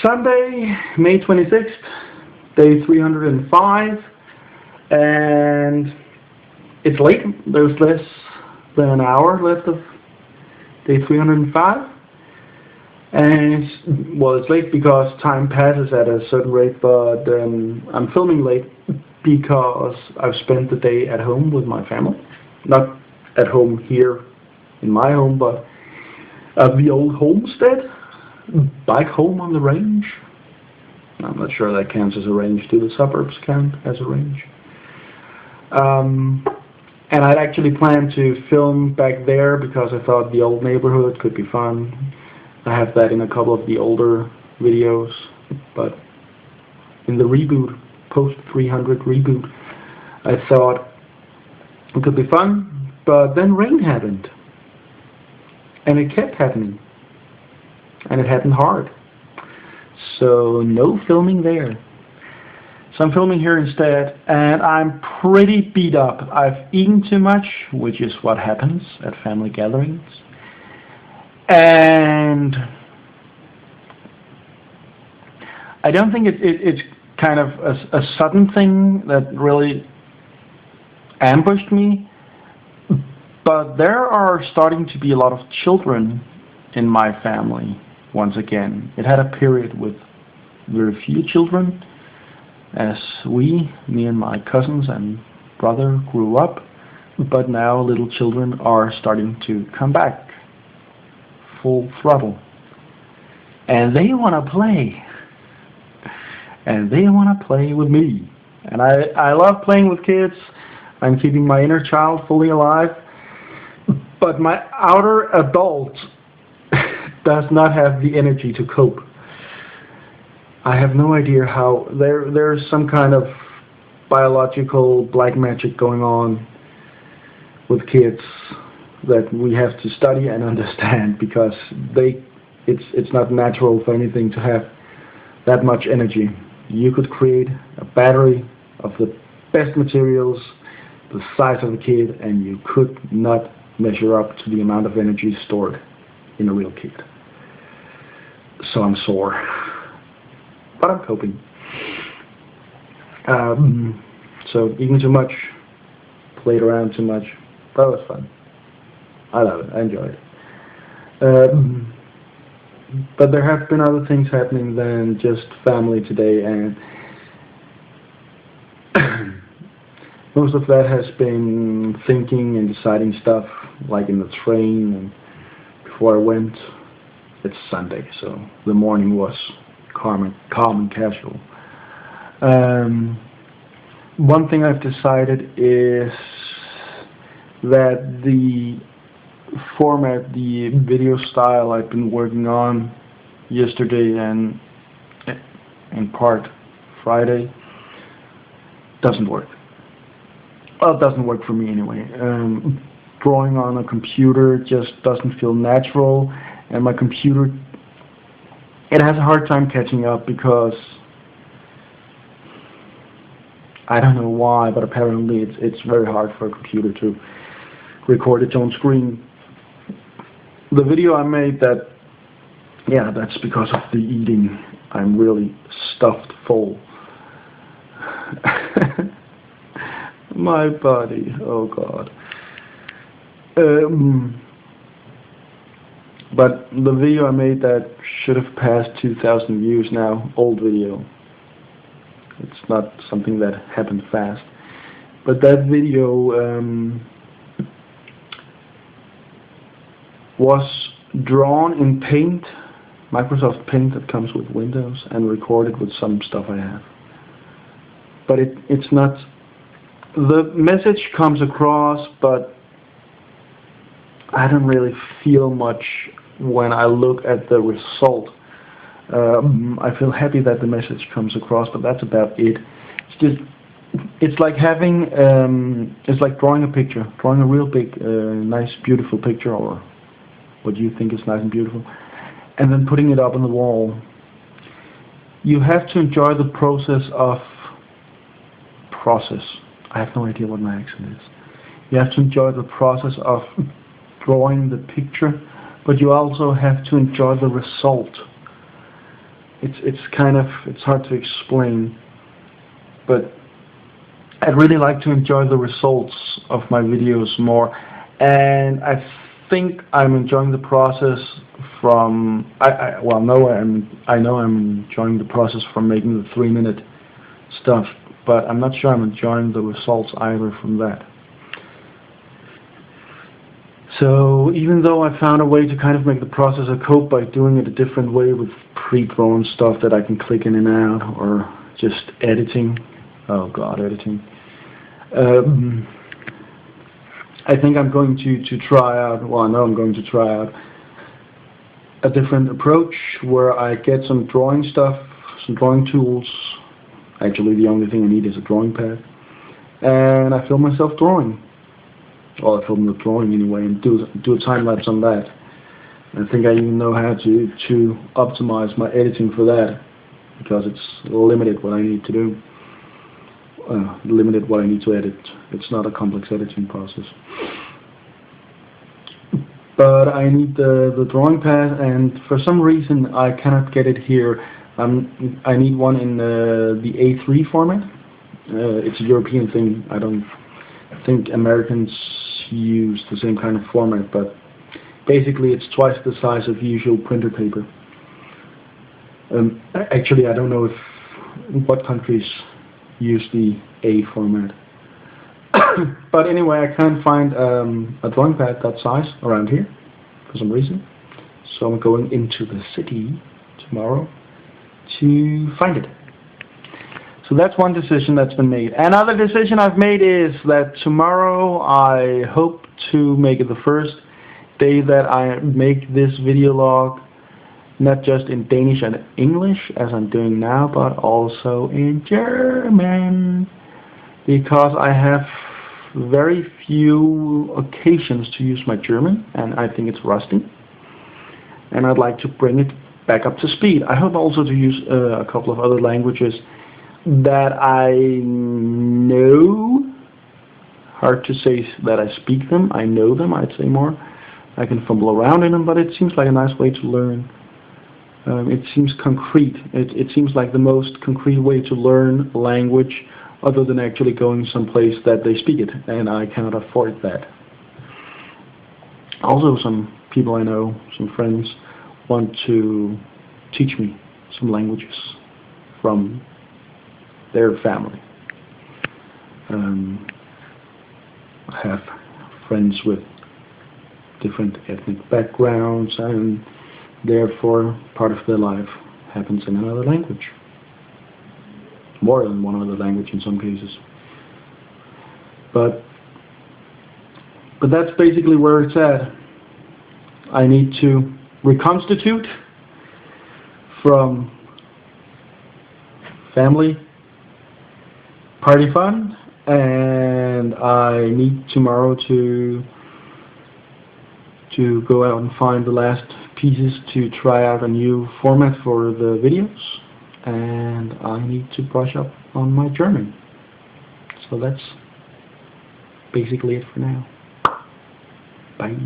Sunday, May 26th, day 305, and it's late. There's less than an hour left of day 305, and it's late because time passes at a certain rate, but I'm filming late because I've spent the day at home with my family. Not at home here in my home, but at the old homestead, back home on the range. I'm not sure that counts as a range. Do the suburbs count as a range? And I'd actually planned to film back there because I thought the old neighborhood could be fun. I have that in a couple of the older videos, but in the reboot, post 300 reboot, I thought it could be fun, but then rain happened. And it kept happening. And it happened hard. So no filming there. So I'm filming here instead, and I'm pretty beat up. I've eaten too much, which is what happens at family gatherings. And I don't think it's kind of a sudden thing that really ambushed me. But there are starting to be a lot of children in my family once again. It had a period with very few children as me and my cousins and brother grew up, but now little children are starting to come back full throttle. And they want to play. And they want to play with me. And I love playing with kids. I'm keeping my inner child fully alive. But my outer adult does not have the energy to cope. I have no idea how. There's some kind of biological black magic going on with kids that we have to study and understand, because it's not natural for anything to have that much energy. You could create a battery of the best materials, the size of a kid, and you could not measure up to the amount of energy stored in a real kid. So I'm sore, but I'm coping. So eating too much, played around too much, that was fun. I love it, I enjoy it. But there have been other things happening than just family today, and most of that has been thinking and deciding stuff, like in the train, and before I went. It's Sunday, so the morning was calm and casual. One thing I've decided is that the format, the video style I've been working on yesterday and in part Friday, doesn't work. Well, it doesn't work for me anyway. Drawing on a computer just doesn't feel natural, and my computer, it has a hard time catching up because I don't know why, but apparently it's very hard for a computer to record its own screen. The video I made, that's because of the eating. I'm really stuffed full. My body, oh God. But the video I made that should have passed 2,000 views now, old video. It's not something that happened fast. But that video was drawn in Paint, Microsoft Paint that comes with Windows, and recorded with some stuff I have. But it's not, the message comes across, but I don't really feel much when I look at the result. I feel happy that the message comes across, but that's about it. It's like having, it's like drawing a picture, drawing a real big, nice, beautiful picture, or what you think is nice and beautiful, and then putting it up on the wall. You have to enjoy the process. I have no idea what my accent is. You have to enjoy the process of drawing the picture, but you also have to enjoy the result. it's hard to explain, but I'd really like to enjoy the results of my videos more, and I think I'm enjoying the process from I know I'm enjoying the process from making the 3-minute stuff, but I'm not sure I'm enjoying the results either from that. So even though I found a way to kind of make the process a cope by doing it a different way with pre-drawn stuff that I can click in and out, or just editing. Oh god, editing. I think I'm going to try out, well I know I'm going to try out a different approach where I get some drawing stuff, some drawing tools. Actually the only thing I need is a drawing pad. And I film myself drawing. Well, I film the drawing anyway and do a time lapse on that. I think I even know how to optimize my editing for that, because it's limited what I need to do. Limited what I need to edit. It's not a complex editing process. But I need the drawing pad, and for some reason I cannot get it here. I need one in the A3 format. It's a European thing. I don't think Americans use the same kind of format, but basically it's twice the size of usual printer paper. Actually, I don't know what countries use the A format. But anyway, I can't find a drawing pad that size around here for some reason. So I'm going into the city tomorrow to find it. So that's one decision that's been made. Another decision I've made is that tomorrow I hope to make it the first day that I make this video log, not just in Danish and English as I'm doing now, but also in German, because I have very few occasions to use my German and I think it's rusty, and I'd like to bring it back up to speed. I hope also to use a couple of other languages that I know. Hard to say that I speak them. I know them, I'd say more. I can fumble around in them, but it seems like a nice way to learn. It seems concrete. It seems like the most concrete way to learn a language, other than actually going someplace that they speak it, and I cannot afford that. Also, some people I know, some friends, want to teach me some languages from their family. I have friends with different ethnic backgrounds, and therefore part of their life happens in another language. More than one other language in some cases. But that's basically where it's at. I need to reconstitute from family party fun, and I need tomorrow to go out and find the last pieces to try out a new format for the videos, and I need to brush up on my German. So that's basically it for now. Bye.